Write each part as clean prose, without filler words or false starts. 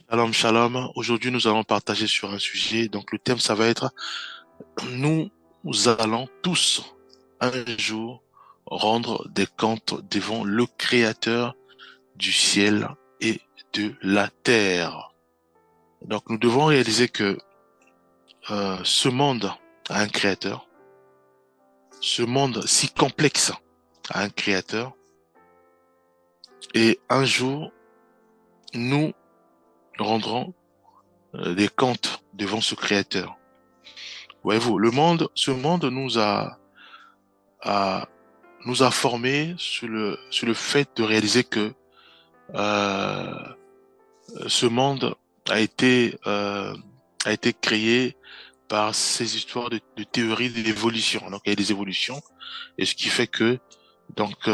Shalom, shalom. Aujourd'hui, nous allons partager sur un sujet. Donc, le thème, ça va être nous allons tous un jour rendre des comptes devant le Créateur du ciel et de la terre. Donc, nous devons réaliser que ce monde a un Créateur. Ce monde si complexe a un Créateur. Et un jour, nous rendrons des comptes devant ce Créateur. Voyez-vous, ce monde a, nous a formés sur le fait de réaliser que euh, ce monde a été, euh, a été créé par ces histoires de théories de l'évolution. Donc, il y a des évolutions, et ce qui fait que, donc,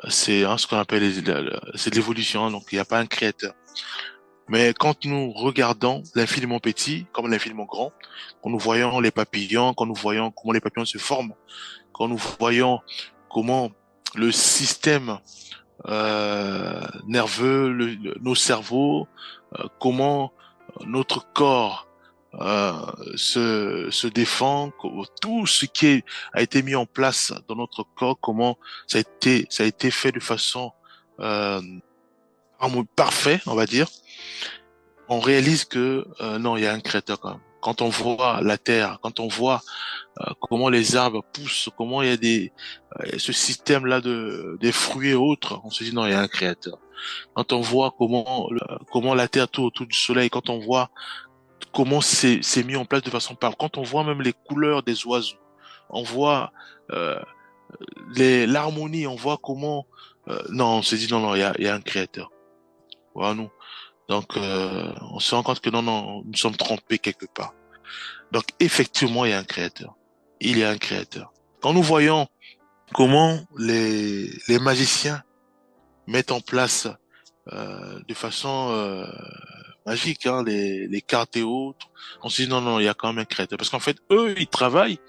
c'est ce qu'on appelle c'est de l'évolution, donc il n'y a pas un créateur. Mais quand nous regardons l'infiniment petit comme l'infiniment grand, quand nous voyons les papillons, quand nous voyons comment les papillons se forment, quand nous voyons comment le système nerveux, nos cerveaux, comment notre corps se défend, tout ce a été mis en place dans notre corps, comment ça a été fait de façon euh, parfaite, on va dire. On réalise que non, il y a un créateur quand même. Quand on voit la terre, quand on voit comment les arbres poussent, comment il y a ce système-là des fruits et autres, on se dit non, il y a un créateur. Quand on voit comment la terre tourne autour du soleil, quand on voit comment c'est mis en place de façon parfaite, quand on voit même les couleurs des oiseaux, on voit euh, l'harmonie, on voit comment non, on se dit non, non, il y a un créateur. Voilà, nous. Donc, on se rend compte que non, non, nous sommes trompés quelque part. Donc, effectivement, il y a un créateur. Il y a un créateur. Quand nous voyons comment les magiciens mettent en place de façon magique les cartes et autres, on se dit non, non, il y a quand même un créateur. Parce qu'en fait, eux, ils travaillent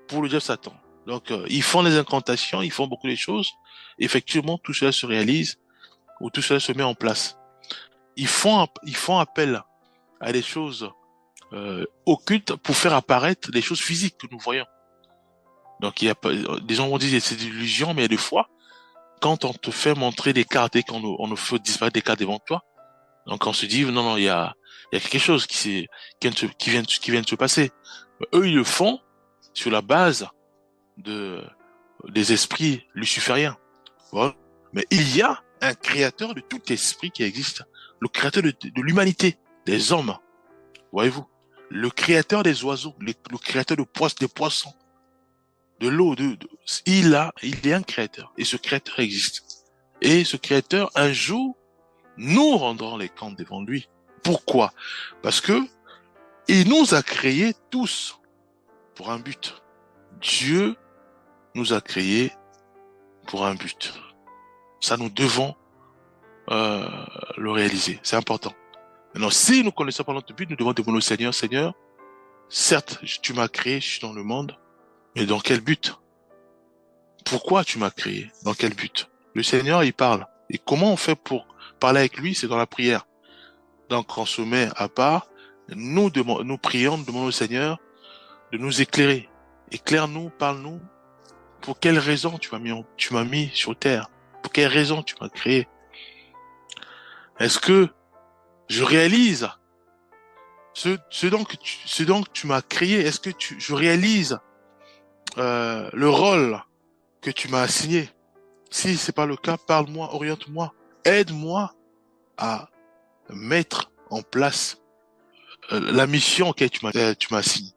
pour le diable Satan. Donc, ils font les incantations, ils font beaucoup de choses. Effectivement, tout cela se réalise ou tout cela se met en place. Ils font appel à des choses occultes pour faire apparaître des choses physiques que nous voyons. Donc, il y a pas, des gens vont dire que c'est des illusions, mais des fois, quand on te fait montrer des cartes et on nous fait disparaître des cartes devant toi, donc on se dit, non, non, il y a quelque chose qui vient de se passer. Mais eux, ils le font sur la base de, des esprits lucifériens. Voilà. Mais il y a un créateur de tout esprit qui existe. Le créateur de l'humanité, des hommes. Voyez-vous? Le créateur des oiseaux, le créateur des poissons, de l'eau, il est un créateur. Et ce créateur existe. Et ce créateur, un jour, nous rendrons les comptes devant lui. Pourquoi? Parce que il nous a créés tous pour un but. Dieu nous a créés pour un but. Ça, nous devons euh, le réaliser. C'est important. Maintenant, si nous connaissons pas notre but, nous devons demander au Seigneur, Seigneur, certes, tu m'as créé, je suis dans le monde, mais dans quel but? Pourquoi tu m'as créé? Dans quel but? Le Seigneur, il parle. Et comment on fait pour parler avec lui? C'est dans la prière. Donc, on se met à part, nous prions, nous demandons au Seigneur de nous éclairer. Éclaire-nous, parle-nous. Pour quelle raison tu m'as mis sur terre? Pour quelle raison tu m'as créé? Est-ce que je réalise ce dont tu m'as créé? Est-ce que je réalise le rôle que tu m'as assigné? Si c'est pas le cas, parle-moi, oriente-moi, aide-moi à mettre en place la mission que tu m'as assignée.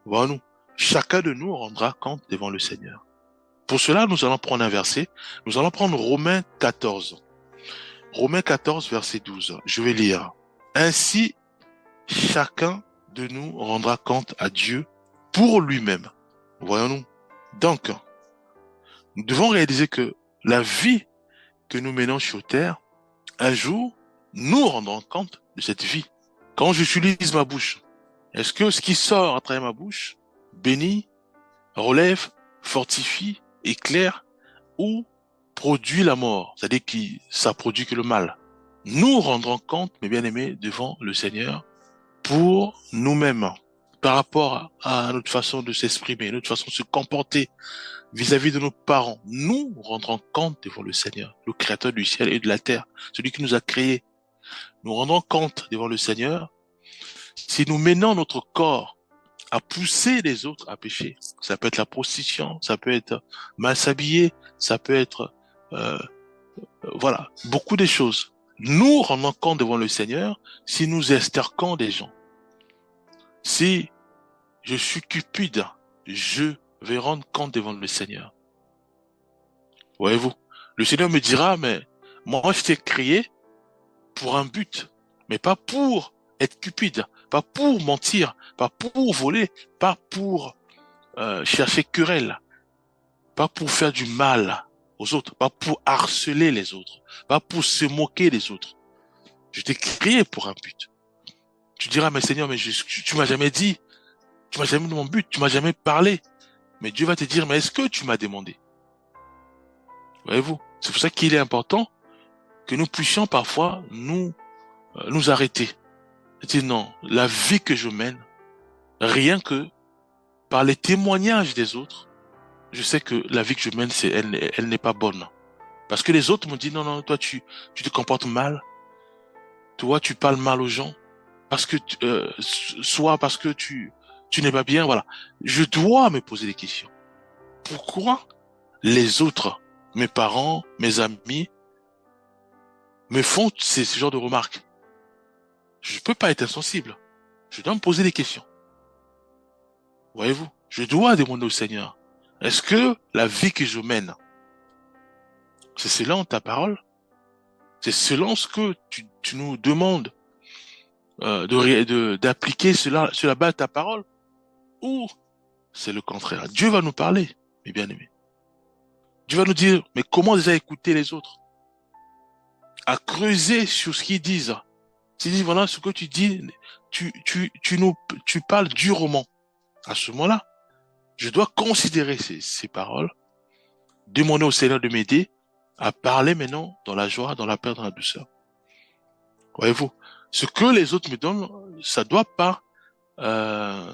Voilà, nous. Chacun de nous rendra compte devant le Seigneur. Pour cela, nous allons prendre un verset. Nous allons prendre Romains 14. Romains 14, verset 12. Je vais lire. Ainsi, chacun de nous rendra compte à Dieu pour lui-même. Voyons-nous. Donc, nous devons réaliser que la vie que nous menons sur terre, un jour, nous rendrons compte de cette vie. Quand j'utilise ma bouche, est-ce que ce qui sort à travers ma bouche bénit, relève, fortifie, éclaire ou produit la mort? C'est-à-dire que ça produit que le mal. nous rendrons compte, mes bien-aimés, devant le Seigneur pour nous-mêmes, par rapport à notre façon de s'exprimer, notre façon de se comporter vis-à-vis de nos parents. Nous rendrons compte devant le Seigneur, le Créateur du ciel et de la terre, celui qui nous a créés. Nous rendrons compte devant le Seigneur si nous menons notre corps à pousser les autres à pécher. Ça peut être la prostitution, ça peut être mal s'habiller, ça peut être euh, voilà, beaucoup de choses. Nous rendons compte devant le Seigneur si nous esterquons des gens. Si je suis cupide, je vais rendre compte devant le Seigneur. Voyez-vous, le Seigneur me dira, mais moi je t'ai créé pour un but, mais pas pour être cupide, pas pour mentir, pas pour voler, pas pour chercher querelle, pas pour faire du mal aux autres, pas pour harceler les autres, pas pour se moquer des autres. Je t'ai créé pour un but. Tu diras, mais Seigneur, mais tu m'as jamais dit, tu m'as jamais dit mon but, tu m'as jamais parlé. Mais Dieu va te dire, mais est-ce que tu m'as demandé? Voyez-vous? C'est pour ça qu'il est important que nous puissions parfois nous arrêter. Dire non, la vie que je mène, rien que par les témoignages des autres, je sais que la vie que je mène, elle n'est pas bonne. Parce que les autres me disent, non, non, toi, tu te comportes mal. Toi, tu parles mal aux gens. Parce que, soit parce que tu n'es pas bien, voilà. Je dois me poser des questions. Pourquoi les autres, mes parents, mes amis, me font ce genre de remarques? Je peux pas être insensible. Je dois me poser des questions. Voyez-vous? Je dois demander au Seigneur, est-ce que la vie que je mène, c'est selon ta parole? C'est selon ce que tu nous demandes d'appliquer cela sur la base de ta parole? Ou c'est le contraire? Dieu va nous parler, mes bien-aimés. Dieu va nous dire, mais comment déjà écouter les autres? À creuser sur ce qu'ils disent. S'ils disent, voilà, ce que tu dis, tu parles durement. À ce moment-là, je dois considérer ces paroles, demander au Seigneur de m'aider à parler maintenant dans la joie, dans la paix, dans la douceur. Voyez-vous, ce que les autres me donnent, ça doit pas euh,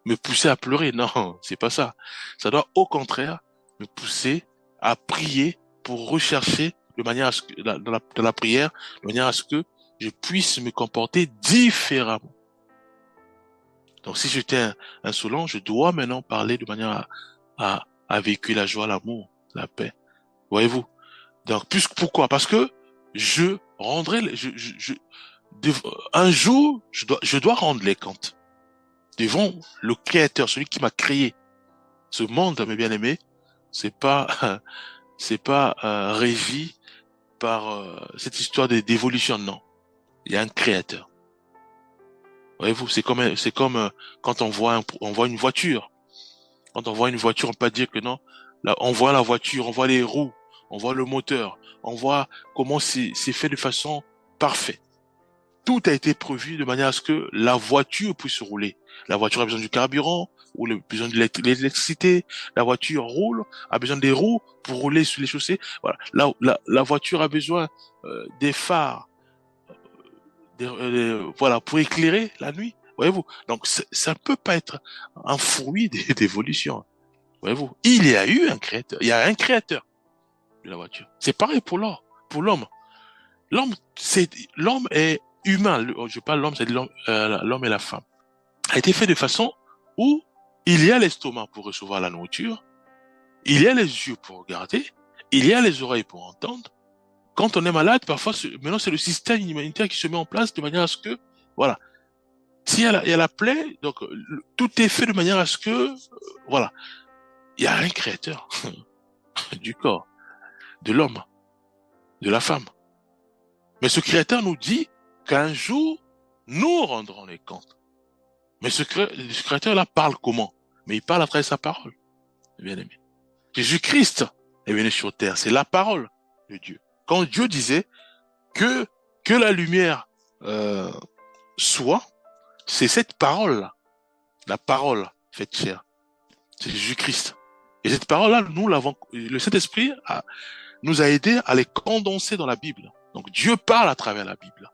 me pousser à pleurer. Non, c'est pas ça. Ça doit au contraire me pousser à prier pour rechercher de manière à ce que, dans la prière, de manière à ce que je puisse me comporter différemment. Donc, si j'étais insolent, je dois maintenant parler de manière à véhiculer la joie, l'amour, la paix. Voyez-vous? Donc, pourquoi? Parce que je rendrai, un jour, je dois rendre les comptes devant le Créateur, celui qui m'a créé. Ce monde, mes bien-aimés, c'est pas, c'est pas régi par cette histoire d'évolution, non. Il y a un Créateur. Voyez-vous, c'est comme quand on voit une voiture. Quand on voit une voiture, on peut pas dire que non. Là, on voit la voiture, on voit les roues, on voit le moteur, on voit comment c'est fait de façon parfaite. Tout a été prévu de manière à ce que la voiture puisse rouler. La voiture a besoin du carburant ou besoin de l'électricité. La voiture roule, a besoin des roues pour rouler sur les chaussées. Voilà. La voiture a besoin des phares, voilà, pour éclairer la nuit. Voyez-vous. Donc ça ne peut pas être un fruit d'évolution. Voyez-vous. Il y a eu un créateur. Il y a un créateur de la voiture. C'est pareil pour l'homme. L'homme est humain. Je parle de l'homme, c'est l'homme et la femme. A été fait de façon où il y a l'estomac pour recevoir la nourriture, il y a les yeux pour regarder, il y a les oreilles pour entendre. Quand on est malade, parfois, maintenant c'est le système immunitaire qui se met en place de manière à ce que, voilà, s'il y a la plaie, donc tout est fait de manière à ce que, voilà, il y a un créateur du corps, de l'homme, de la femme. Mais ce créateur nous dit qu'un jour, nous rendrons les comptes. Mais ce créateur-là parle comment? Mais il parle à travers sa parole, bien aimé. Jésus-Christ est venu sur terre, c'est la parole de Dieu. Quand Dieu disait que la lumière soit, c'est cette parole-là, la parole faite chair. C'est Jésus-Christ. Et cette parole-là, nous l'avons, le Saint-Esprit nous a aidé à les condenser dans la Bible. Donc Dieu parle à travers la Bible.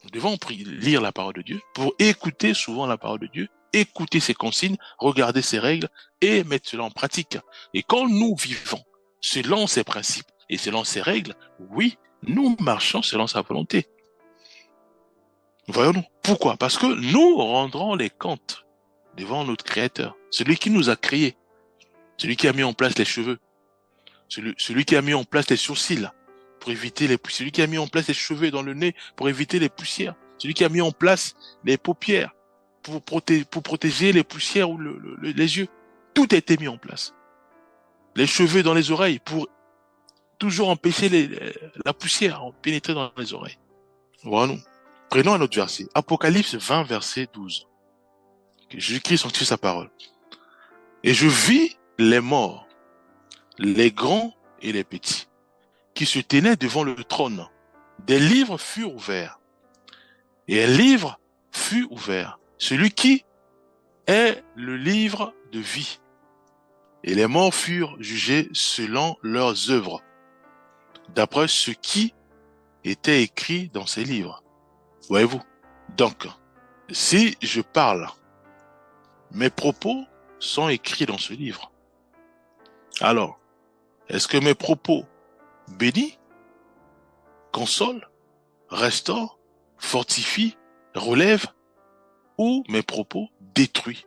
Nous devons lire la parole de Dieu pour écouter souvent la parole de Dieu, écouter ses consignes, regarder ses règles et mettre cela en pratique. Et quand nous vivons selon ses principes et selon ses règles, oui, nous marchons selon sa volonté. Voyons-nous. Pourquoi? Parce que nous rendrons les comptes devant notre Créateur, celui qui nous a créés, celui qui a mis en place les cheveux, celui qui a mis en place les sourcils pour éviter les poussières, celui qui a mis en place les cheveux dans le nez pour éviter les poussières, celui qui a mis en place les paupières pour protéger les poussières ou les yeux. Tout a été mis en place. Les cheveux dans les oreilles pour toujours empêcher la poussière à pénétrer dans les oreilles. Voilà. Prenons un autre verset. Apocalypse 20, verset 12. Jésus-Christ sanctifie sa parole. Et je vis les morts, les grands et les petits, qui se tenaient devant le trône. Des livres furent ouverts. Et un livre fut ouvert. Celui qui est le livre de vie. Et les morts furent jugés selon leurs œuvres, d'après ce qui était écrit dans ces livres. Voyez-vous? Donc, si je parle, mes propos sont écrits dans ce livre. Alors, est-ce que mes propos bénissent, consolent, restaurent, fortifient, relèvent, ou mes propos détruisent,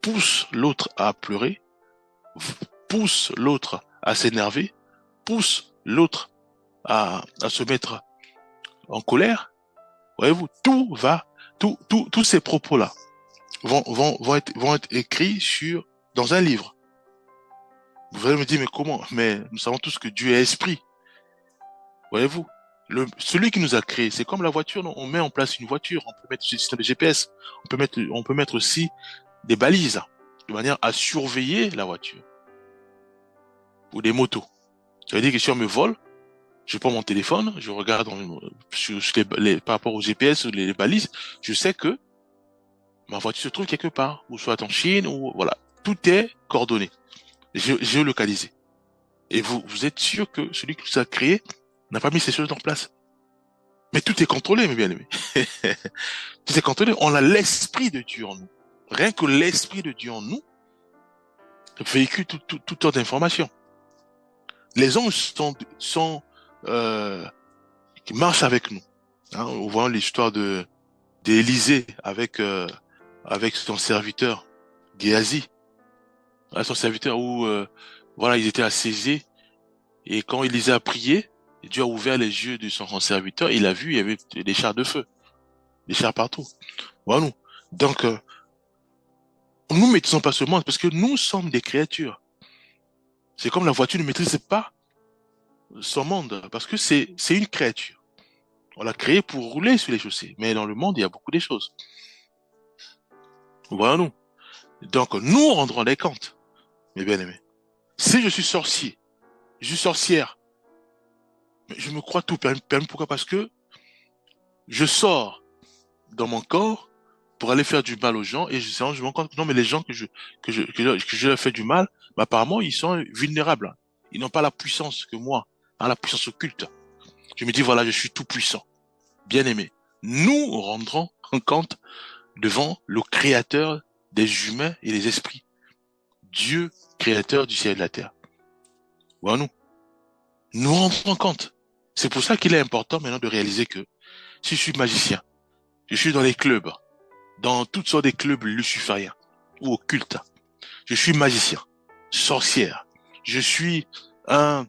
poussent l'autre à pleurer, poussent l'autre à s'énerver, poussent l'autre à se mettre en colère? Voyez-vous, tous ces propos-là vont être écrits dans un livre. Vous allez me dire, mais comment? Mais nous savons tous que Dieu est esprit. Voyez-vous, celui qui nous a créés, c'est comme la voiture, non? On met en place une voiture, on peut mettre un système de GPS, on peut mettre aussi des balises, de manière à surveiller la voiture. Ou des motos. Ça veut dire que si on me vole, je prends mon téléphone, je regarde par rapport au GPS ou les balises, je sais que ma voiture se trouve quelque part, ou soit en Chine, ou voilà. Tout est coordonné, géolocalisé. Et vous êtes sûr que celui qui vous a créé n'a pas mis ces choses en place. Mais tout est contrôlé, mes bien-aimés. Tout est contrôlé. On a l'esprit de Dieu en nous. Rien que l'esprit de Dieu en nous véhicule toute sorte d'informations. Les anges qui marchent avec nous. Hein, on voit l'histoire d'Élisée avec son serviteur Géasi, son serviteur où voilà, ils étaient assiégés, et quand Élisée a prié, Dieu a ouvert les yeux de son serviteur, il a vu, il y avait des chars de feu, des chars partout. Voilà. Donc nous maîtrisons pas ce monde parce que nous sommes des créatures. C'est comme la voiture ne maîtrise pas son monde parce que c'est une créature. On l'a créé pour rouler sur les chaussées, mais dans le monde il y a beaucoup de choses. Voilà nous. Donc nous rendrons des comptes, mes bien-aimés. Si je suis sorcier, je suis sorcière, mais je me crois tout permis. Pourquoi? Parce que je sors dans mon corps pour aller faire du mal aux gens et je me rends compte que non, mais les gens que je leur fais du mal, mais apparemment ils sont vulnérables. Ils n'ont pas la puissance que moi, hein, la puissance occulte. Je me dis voilà, je suis tout puissant. Bien-aimé, nous rendrons compte devant le créateur des humains et des esprits. Dieu, créateur du ciel et de la terre. Voilà nous. Nous rendrons compte. C'est pour ça qu'il est important maintenant de réaliser que si je suis magicien, je suis dans les clubs, dans toutes sortes de clubs lucifériens ou occultes. Je suis magicien, sorcière. Je suis un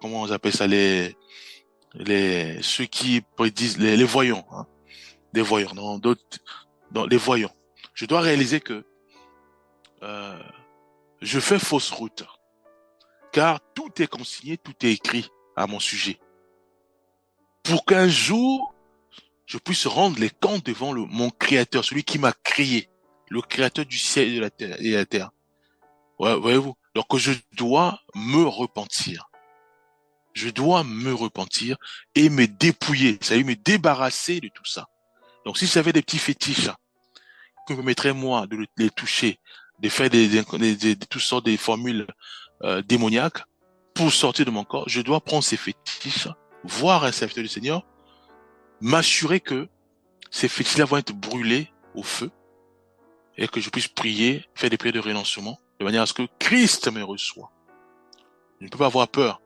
comment on appelle ça, ceux qui prédisent, les voyants, hein, des voyants, dans les voyants. Je dois réaliser que je fais fausse route, car tout est consigné, tout est écrit à mon sujet. Pour qu'un jour, je puisse rendre les comptes devant mon créateur, celui qui m'a créé, le créateur du ciel et de la terre. Ouais, voyez-vous? Donc, je dois me repentir. Je dois me repentir et me dépouiller, c'est-à-dire me débarrasser de tout ça. Donc, si j'avais des petits fétiches que me mettrais moi de les toucher, de faire toutes sortes de formules démoniaques, pour sortir de mon corps, je dois prendre ces fétiches, voir un serviteur du Seigneur, m'assurer que ces fétiches-là vont être brûlés au feu et que je puisse prier, faire des prières de renoncement, de manière à ce que Christ me reçoive. Je ne peux pas avoir peur.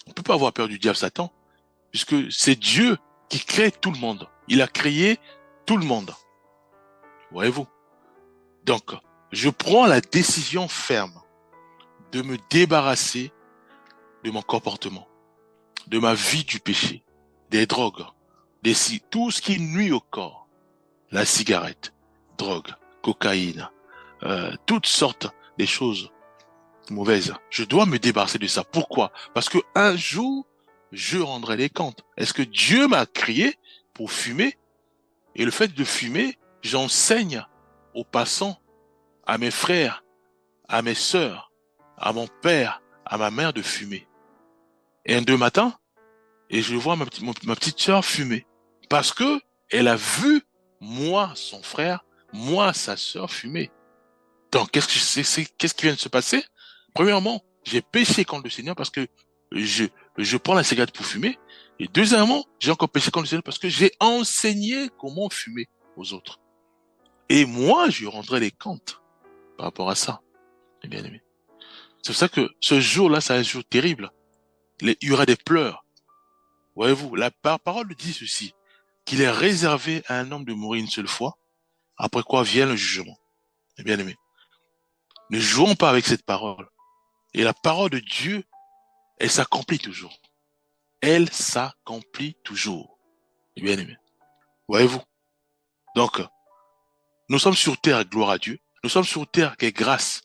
On ne peut pas avoir peur du diable Satan, puisque c'est Dieu qui crée tout le monde. Il a créé tout le monde. Voyez-vous? Donc, je prends la décision ferme de me débarrasser de mon comportement, de ma vie du péché, des drogues, tout ce qui nuit au corps, la cigarette, drogue, cocaïne, toutes sortes de choses mauvaises. Je dois me débarrasser de ça. Pourquoi? Parce que un jour, je rendrai les comptes. Est-ce que Dieu m'a créé pour fumer? Et le fait de fumer, j'enseigne aux passants, à mes frères, à mes sœurs, à mon père, à ma mère de fumer. Et un deux matin, et je vois ma petite sœur fumer. Parce que elle a vu moi, son frère, moi, sa sœur fumer. Donc, qu'est-ce qui vient de se passer? Premièrement, j'ai péché contre le Seigneur parce que je prends la cigarette pour fumer. Et deuxièmement, j'ai encore péché contre le Seigneur parce que j'ai enseigné comment fumer aux autres. Et moi, je rendrai les comptes par rapport à ça, mes bien-aimés. C'est pour ça que ce jour-là, c'est un jour terrible. Il y aura des pleurs. Voyez-vous, la parole dit ceci, qu'il est réservé à un homme de mourir une seule fois, après quoi vient le jugement. Mes bien-aimés, ne jouons pas avec cette parole. Et la parole de Dieu, elle s'accomplit toujours. Elle s'accomplit toujours. Mes bien-aimés, voyez-vous. Donc, nous sommes sur terre, gloire à Dieu. Nous sommes sur terre, qui est grâce.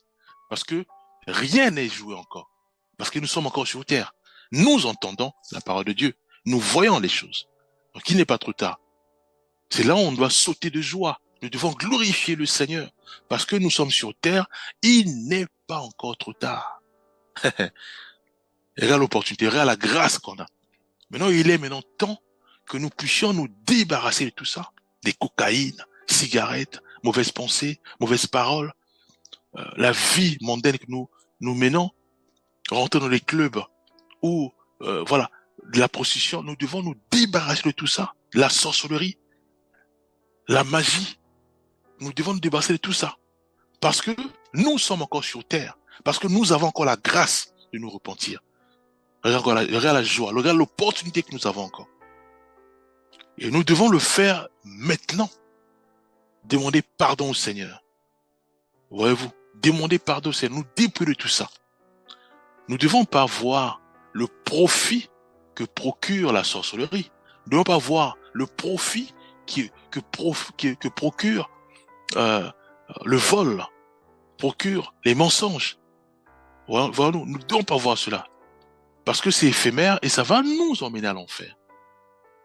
Parce que rien n'est joué encore. Parce que nous sommes encore sur terre. Nous entendons la parole de Dieu. Nous voyons les choses. Donc, il n'est pas trop tard. C'est là où on doit sauter de joie. Nous devons glorifier le Seigneur. Parce que nous sommes sur terre, il n'est pas encore trop tard. Regarde l'opportunité, regarde la grâce qu'on a. Maintenant, il est maintenant temps que nous puissions nous débarrasser de tout ça. Des cocaïnes, cigarettes, mauvaises pensées, mauvaises paroles, la vie mondaine que nous menons, rentrer dans les clubs ou voilà, de la prostitution. Nous devons nous débarrasser de tout ça. La sorcellerie, la magie. Nous devons nous débarrasser de tout ça. Parce que nous sommes encore sur terre. Parce que nous avons encore la grâce de nous repentir. Regarde la joie, regarde l'opportunité que nous avons encore. Et nous devons le faire maintenant. Demander pardon au Seigneur. Voyez-vous, demander pardon au Seigneur, nous dépouiller de tout ça. Nous ne devons pas voir le profit que procure la sorcellerie. Nous ne devons pas voir le profit que procure le vol, procure les mensonges. Voilà, nous ne devons pas voir cela. Parce que c'est éphémère et ça va nous emmener à l'enfer.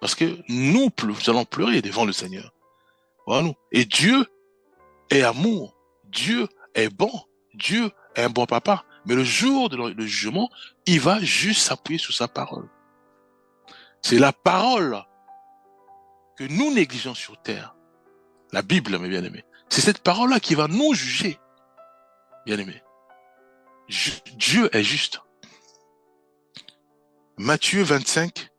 Parce que nous allons pleurer devant le Seigneur. Voilà. Et Dieu est amour. Dieu est bon. Dieu est un bon papa. Mais le jour de jugement, il va juste s'appuyer sur sa parole. C'est la parole que nous négligeons sur terre. La Bible, mes bien-aimés. C'est cette parole-là qui va nous juger. Bien-aimés. Dieu est juste. Matthieu 25,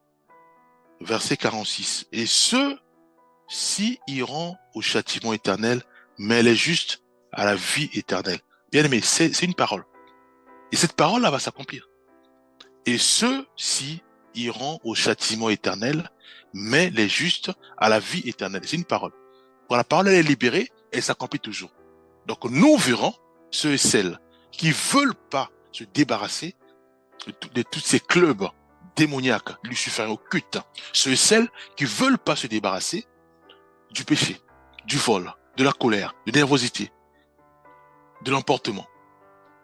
verset 46. Et ceux-ci iront au châtiment éternel, mais les justes à la vie éternelle. Bien-aimés, c'est une parole. Et cette parole-là va s'accomplir. Et ceux-ci iront au châtiment éternel, mais les justes à la vie éternelle. C'est une parole. Quand la parole elle est libérée, elle s'accomplit toujours. Donc nous verrons ceux et celles qui veulent pas se débarrasser de tous ces clubs démoniaques, lucifériens, occultes. Ceux et celles qui veulent pas se débarrasser du péché, du vol, de la colère, de la nervosité, de l'emportement,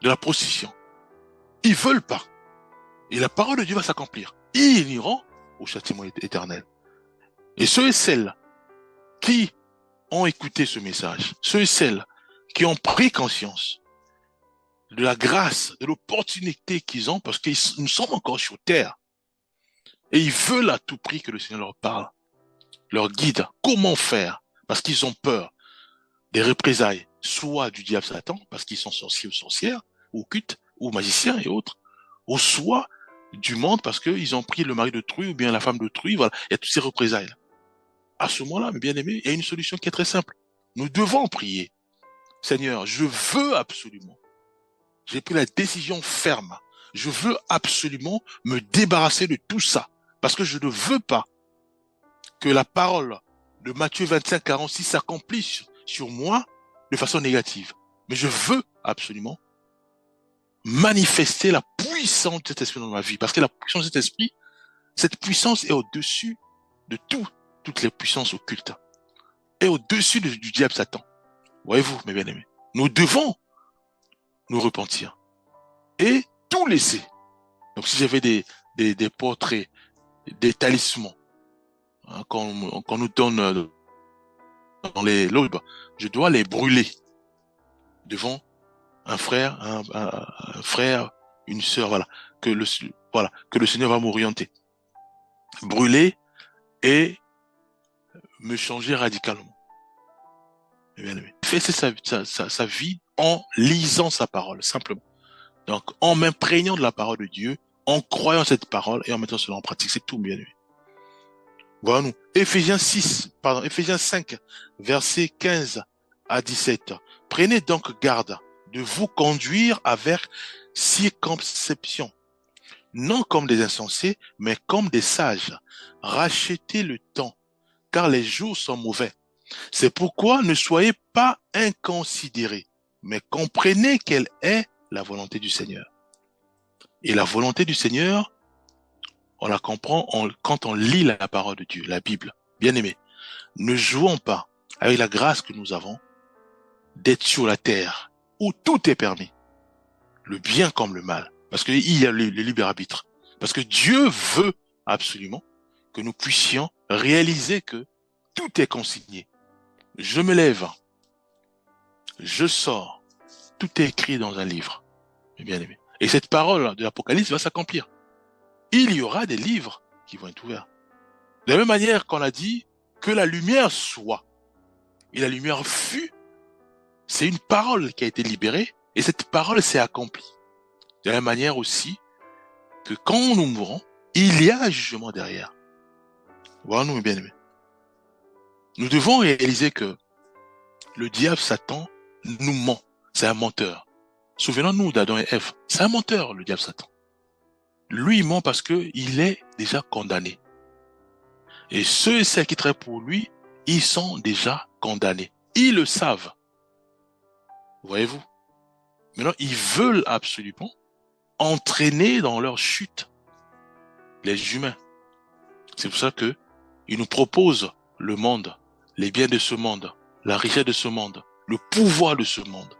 de la prostitution. Ils veulent pas. Et la parole de Dieu va s'accomplir. Ils iront au châtiment éternel. Et ceux et celles qui ont écouté ce message, ceux et celles qui ont pris conscience de la grâce, de l'opportunité qu'ils ont, parce que nous sommes encore sur terre. Et ils veulent à tout prix que le Seigneur leur parle, leur guide. Comment faire? Parce qu'ils ont peur des représailles, soit du diable Satan, parce qu'ils sont sorciers ou sorcières, ou occultes, ou magiciens et autres, ou soit du monde parce qu'ils ont pris le mari d'autrui ou bien la femme d'autrui. Voilà, il y a toutes ces représailles. À ce moment-là, mes bien-aimés, il y a une solution qui est très simple. Nous devons prier. Seigneur, je veux absolument. J'ai pris la décision ferme. Je veux absolument me débarrasser de tout ça. Parce que je ne veux pas que la parole de Matthieu 25, 46 s'accomplisse sur moi de façon négative. Mais je veux absolument manifester la puissance de cet esprit dans ma vie. Parce que la puissance de cet esprit, cette puissance est au-dessus de toutes les puissances occultes. Est au-dessus du diable Satan. Voyez-vous, mes bien-aimés. Nous devons nous repentir et tout laisser. Donc si j'avais des portraits, des talismans, hein, qu'on nous donne dans les l'aube, je dois les brûler devant un frère, un frère, une sœur, voilà, que le Seigneur va m'orienter. Brûler et me changer radicalement. Bien aimé. Fait sa vie en lisant sa parole, simplement. Donc, en m'imprégnant de la parole de Dieu, en croyant cette parole et en mettant cela en pratique, c'est tout, bien aimé. Voilà nous. Éphésiens 5, versets 15 à 17. Prenez donc garde de vous conduire avec circonception, non comme des insensés, mais comme des sages. Rachetez le temps, car les jours sont mauvais. C'est pourquoi ne soyez pas inconsidérés, mais comprenez quelle est la volonté du Seigneur. Et la volonté du Seigneur, on la comprend quand on lit la parole de Dieu, la Bible. Bien aimé, ne jouons pas avec la grâce que nous avons d'être sur la terre où tout est permis, le bien comme le mal, parce qu'il y a le libre arbitre. Parce que Dieu veut absolument que nous puissions réaliser que tout est consigné. Je me lève, je sors, tout est écrit dans un livre, mes bien-aimés. Et cette parole de l'Apocalypse va s'accomplir. Il y aura des livres qui vont être ouverts. De la même manière qu'on a dit que la lumière soit, et la lumière fut, c'est une parole qui a été libérée, et cette parole s'est accomplie. De la même manière aussi que quand nous mourrons, il y a un jugement derrière. Voilà, nous, mes bien-aimés. Nous devons réaliser que le diable, Satan, nous ment. C'est un menteur. Souvenons-nous d'Adam et Ève. C'est un menteur, le diable Satan. Lui, il ment parce qu'il est déjà condamné. Et ceux et celles qui travaillent pour lui, ils sont déjà condamnés. Ils le savent. Voyez-vous? Maintenant, ils veulent absolument entraîner dans leur chute les humains. C'est pour ça que ils nous proposent le monde, les biens de ce monde, la richesse de ce monde, le pouvoir de ce monde.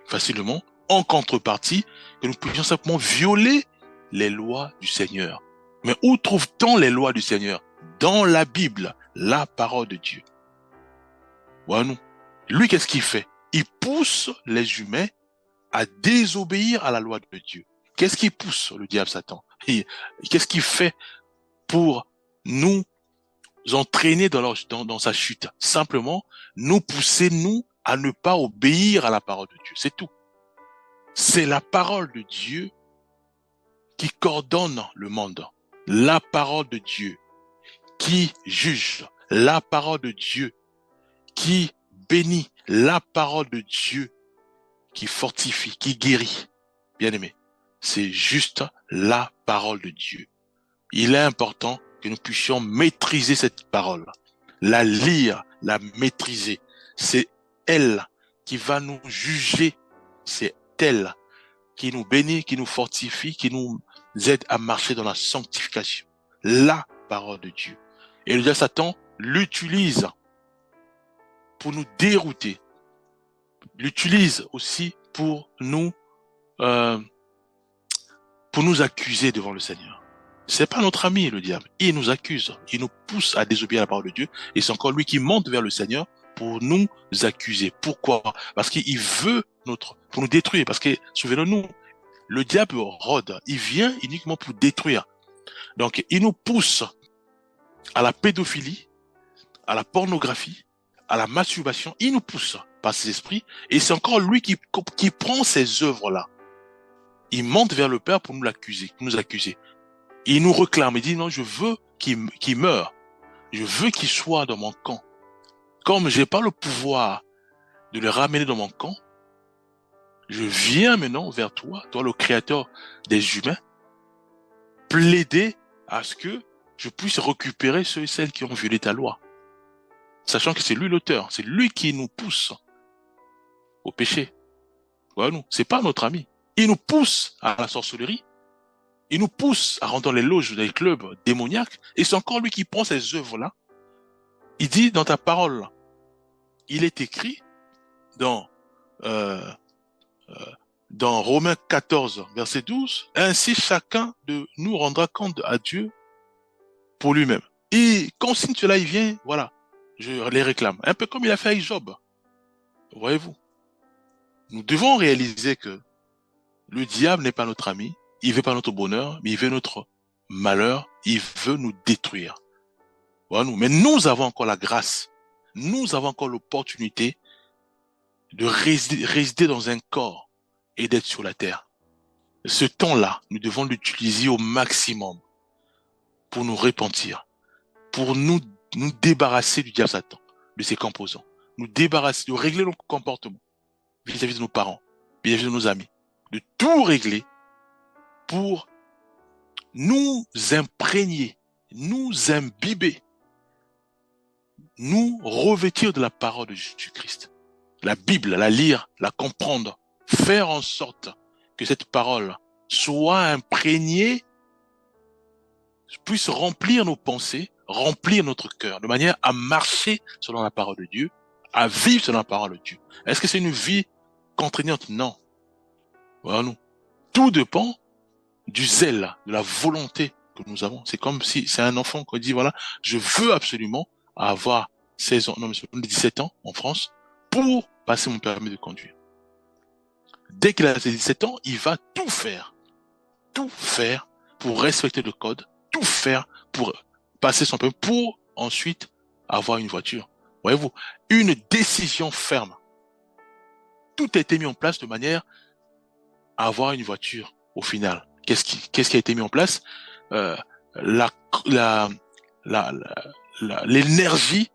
Facilement, en contrepartie, que nous puissions simplement violer les lois du Seigneur. Mais où trouve-t-on les lois du Seigneur? Dans la Bible, la parole de Dieu. Voilà nous. Lui, qu'est-ce qu'il fait? Il pousse les humains à désobéir à la loi de Dieu. Qu'est-ce qui pousse le diable Satan? Qu'est-ce qu'il fait pour nous entraîner dans sa chute? Simplement, nous pousser, nous, à ne pas obéir à la parole de Dieu. C'est tout. C'est la parole de Dieu qui coordonne le monde. La parole de Dieu qui juge. La parole de Dieu qui bénit. La parole de Dieu qui fortifie, qui guérit. Bien aimé, c'est juste la parole de Dieu. Il est important que nous puissions maîtriser cette parole, la lire, la maîtriser. C'est elle qui va nous juger. C'est elle qui nous bénit, qui nous fortifie, qui nous aide à marcher dans la sanctification. La parole de Dieu. Et le diable Satan l'utilise pour nous dérouter. L'utilise aussi pour nous accuser devant le Seigneur. C'est pas notre ami, le diable. Il nous accuse. Il nous pousse à désobéir à la parole de Dieu. Et c'est encore lui qui monte vers le Seigneur pour nous accuser. Pourquoi? Parce qu'il veut pour nous détruire. Parce que, souvenons-nous, le diable rôde. Il vient uniquement pour détruire. Donc, il nous pousse à la pédophilie, à la pornographie, à la masturbation. Il nous pousse par ses esprits. Et c'est encore lui qui prend ces œuvres-là Il monte vers le Père pour nous l'accuser, pour nous accuser. Il nous réclame, il dit non, je veux qu'il meure. Je veux qu'il soit dans mon camp. Comme j'ai pas le pouvoir de le ramener dans mon camp, je viens maintenant vers toi, toi le créateur des humains, plaider à ce que je puisse récupérer ceux et celles qui ont violé ta loi. Sachant que c'est lui l'auteur, c'est lui qui nous pousse au péché. Voilà, nous, c'est pas notre ami. Il nous pousse à la sorcellerie, il nous pousse à rentrer dans les loges des clubs démoniaques, et c'est encore lui qui prend ces œuvres-là. Il dit dans ta parole, il est écrit dans euh, dans Romains 14, verset 12, ainsi chacun de nous rendra compte à Dieu pour lui-même. Et quand signe cela, il vient, voilà, je les réclame. Un peu comme il a fait avec Job. Voyez-vous, nous devons réaliser que le diable n'est pas notre ami, il veut pas notre bonheur, mais il veut notre malheur, il veut nous détruire. Voilà, nous. Mais nous avons encore la grâce, nous avons encore l'opportunité de résider dans un corps et d'être sur la terre. Ce temps-là, nous devons l'utiliser au maximum pour nous repentir, pour nous débarrasser du diable Satan, de ses composants, nous débarrasser, de régler nos comportements vis-à-vis de nos parents, vis-à-vis de nos amis, de tout régler pour nous imprégner, nous imbiber, nous revêtir de la parole de Jésus-Christ. La Bible, la lire, la comprendre, faire en sorte que cette parole soit imprégnée, puisse remplir nos pensées, remplir notre cœur, de manière à marcher selon la parole de Dieu, à vivre selon la parole de Dieu. Est-ce que c'est une vie contraignante? Non. Voilà, nous. Tout dépend du zèle, de la volonté que nous avons. C'est comme si c'est un enfant qui dit, voilà, je veux absolument avoir 16 ans, non, mais 17 ans en France pour passer mon permis de conduire. Dès qu'il a ses 17 ans, il va tout faire pour respecter le code, tout faire pour passer son permis, pour ensuite avoir une voiture. Voyez-vous, une décision ferme. Tout a été mis en place de manière à avoir une voiture au final. Qu'est-ce qui a été mis en place? La, la, l'énergie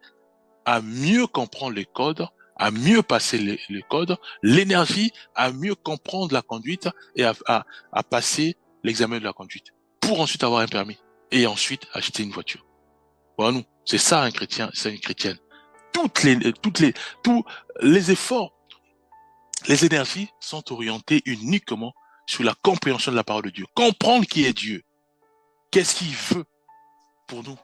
à mieux comprendre les codes, à mieux passer les codes, l'énergie à mieux comprendre la conduite et à passer l'examen de la conduite pour ensuite avoir un permis et ensuite acheter une voiture. Voilà, nous, c'est ça un chrétien, c'est une chrétienne. Tous les efforts, les énergies sont orientées uniquement sur la compréhension de la parole de Dieu. Comprendre qui est Dieu. Qu'est-ce qu'il veut pour nous?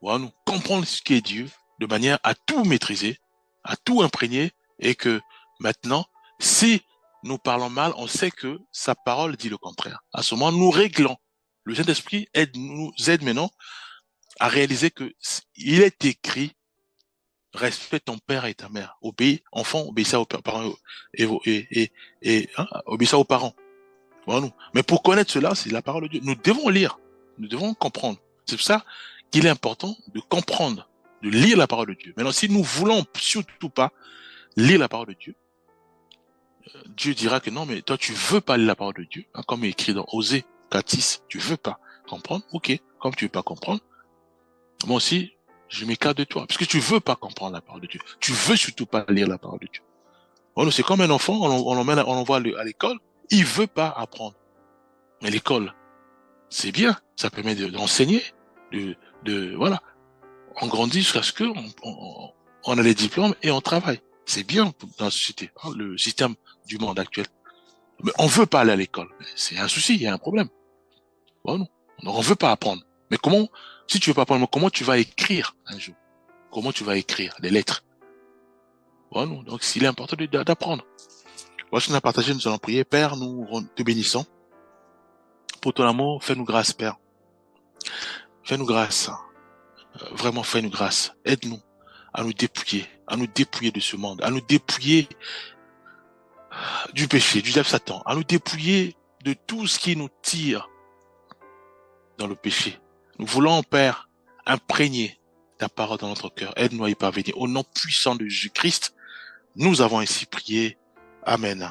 Voilà, nous, comprendre ce qui est Dieu de manière à tout maîtriser, à tout imprégner, et que maintenant, si nous parlons mal, on sait que sa parole dit le contraire. À ce moment, nous réglons. Le Saint-Esprit nous aide maintenant à réaliser que il est écrit, respecte ton père et ta mère. Obéis, enfant, obéissez aux parents obéissez aux parents. Voilà, nous. Mais pour connaître cela, c'est la parole de Dieu. Nous devons lire, nous devons comprendre. C'est pour ça qu'il est important de comprendre, de lire la parole de Dieu. Maintenant, si nous voulons surtout pas lire la parole de Dieu, Dieu dira que non, mais toi, tu veux pas lire la parole de Dieu, hein, comme il est écrit dans Osée 4:6, tu veux pas comprendre, ok, comme tu veux pas comprendre, moi aussi, je m'écarte de toi, parce que tu veux pas comprendre la parole de Dieu, tu veux surtout pas lire la parole de Dieu. Bon, c'est comme un enfant, on l'envoie à l'école, il veut pas apprendre. Mais l'école, c'est bien, ça permet d'enseigner, voilà. On grandit jusqu'à ce que on a les diplômes et on travaille. C'est bien dans la société, hein, le système du monde actuel. Mais on veut pas aller à l'école. C'est un souci, il y a un problème. Bon, non. On veut pas apprendre. Mais comment, si tu veux pas apprendre, comment tu vas écrire un jour? Comment tu vas écrire les lettres? Bon, non. Donc, il est important d'apprendre. Voici, on a partagé, nous allons prier. Père, nous te bénissons. Pour ton amour, fais-nous grâce, Père. Fais-nous grâce. Vraiment, fais-nous grâce. Aide-nous à nous dépouiller de ce monde, à nous dépouiller du péché, du diable Satan, à nous dépouiller de tout ce qui nous tire dans le péché. Nous voulons, Père, imprégner ta parole dans notre cœur. Aide-nous à y parvenir. Au nom puissant de Jésus-Christ, nous avons ainsi prié. Amen.